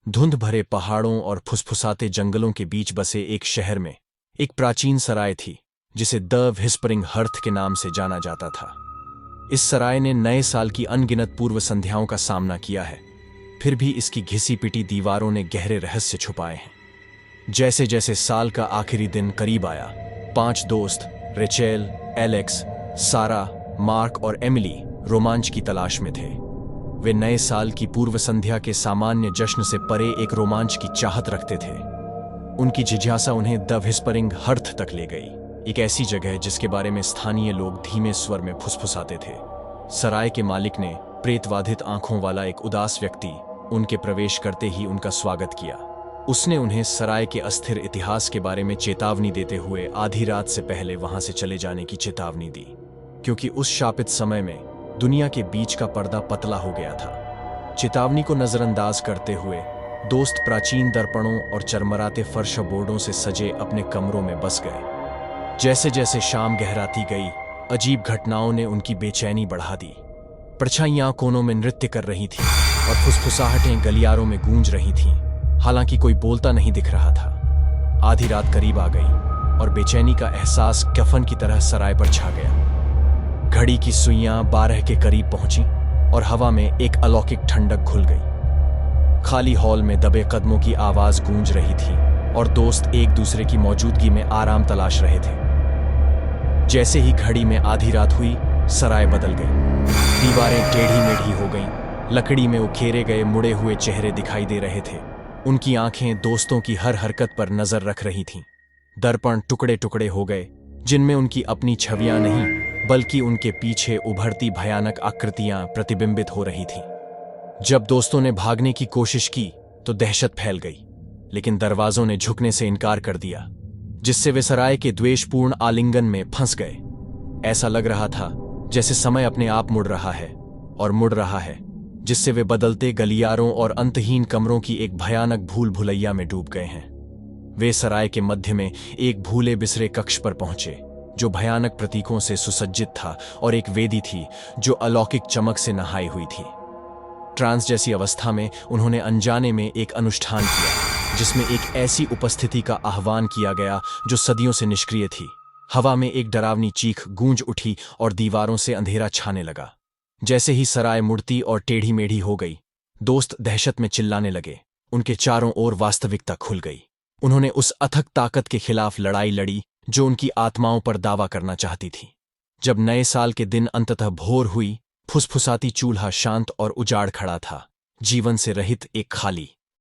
धुंध भरे पहाड़ों और फुसफुसाते जंगलों के बीच बसे एक शहर में एक प्राचीन सराय थी जिसे द व्हिस्परिंग हर्थ के नाम से जाना जाता था। इस सराय ने नए साल की अनगिनत पूर्व संध्याओं का सामना किया है, फिर भी इसकी घिसी पिटी दीवारों ने गहरे रहस्य छुपाए हैं। जैसे जैसे साल का आखिरी दिन करीब आया, 5 दोस्त रेचेल, एलेक्स, सारा, मार्क और एमिली रोमांच की तलाश में थे। वे नए साल की पूर्व संध्या के सामान्य जश्न से परे एक रोमांच की चाहत रखते थे। उनकी जिज्ञासा उन्हें द व्हिस्परिंग हर्थ तक ले गई, एक ऐसी जगह जिसके बारे में स्थानीय लोग धीमे स्वर में फुसफुसाते थे। सराय के मालिक ने प्रेतवाधित आंखों वाला एक उदास व्यक्ति उनके प्रवेश करते ही उनका स्वागत किया। उसने उन्हें सराय के अस्थिर इतिहास के बारे में चेतावनी देते हुए आधी रात से पहले वहां से चले जाने की चेतावनी दी, क्योंकि उस शापित समय में दुनिया के बीच का पर्दा पतला हो गया था। चेतावनी को नजरअंदाज करते हुए दोस्त प्राचीन दर्पणों और चरमराते फर्श बोर्डों से सजे अपने कमरों में बस गए। जैसे जैसे शाम गहराती गई, अजीब घटनाओं ने उनकी बेचैनी बढ़ा दी। परछाइयां कोनों में नृत्य कर रही थीं और फुसफुसाहटें गलियारों में गूंज रही थीं, हालांकि कोई बोलता नहीं दिख रहा था। आधी रात करीब आ गई और बेचैनी का एहसास कफन की तरह सराय पर छा गया। घड़ी की सुइयां 12 के करीब पहुंची और हवा में एक अलौकिक ठंडक घुल गई। खाली हॉल में दबे कदमों की आवाज गूंज रही थी और दोस्त एक दूसरे की मौजूदगी में आराम तलाश रहे थे। जैसे ही घड़ी में आधी रात हुई, सराय बदल गई। दीवारें टेढ़ी मेढ़ी हो गईं, लकड़ी में उकेरे गए मुड़े हुए चेहरे दिखाई दे रहे थे। उनकी आंखें दोस्तों की हर हरकत पर नजर रख रही थीं। दर्पण टुकड़े टुकड़े हो गए, जिनमें उनकी अपनी छवियां नहीं बल्कि उनके पीछे उभरती भयानक आकृतियां प्रतिबिंबित हो रही थीं। जब दोस्तों ने भागने की कोशिश की तो दहशत फैल गई, लेकिन दरवाजों ने झुकने से इनकार कर दिया, जिससे वे सराय के द्वेषपूर्ण आलिंगन में फंस गए। ऐसा लग रहा था जैसे समय अपने आप मुड़ रहा है और मुड़ रहा है, जिससे वे बदलते गलियारों और अंतहीन कमरों की एक भयानक भूल भुलैया में डूब गए हैं। वे सराय के मध्य में एक भूले बिसरे कक्ष पर पहुंचे, जो भयानक प्रतीकों से सुसज्जित था, और एक वेदी थी जो अलौकिक चमक से नहाई हुई थी। ट्रांस जैसी अवस्था में उन्होंने अनजाने में एक अनुष्ठान किया, जिसमें एक ऐसी उपस्थिति का आह्वान किया गया जो सदियों से निष्क्रिय थी। हवा में एक डरावनी चीख गूंज उठी और दीवारों से अंधेरा छाने लगा। जैसे ही सराय मुड़ती और टेढ़ी मेढ़ी हो गई, दोस्त दहशत में चिल्लाने लगे। उनके चारों ओर वास्तविकता खुल गई। उन्होंने उस अथक ताकत के खिलाफ लड़ाई लड़ी जो उनकी आत्माओं पर दावा करना चाहती थी। जब नए साल के दिन अंततः भोर हुई, फुसफुसाती चूल्हा शांत और उजाड़ खड़ा था, जीवन से रहित एक खाली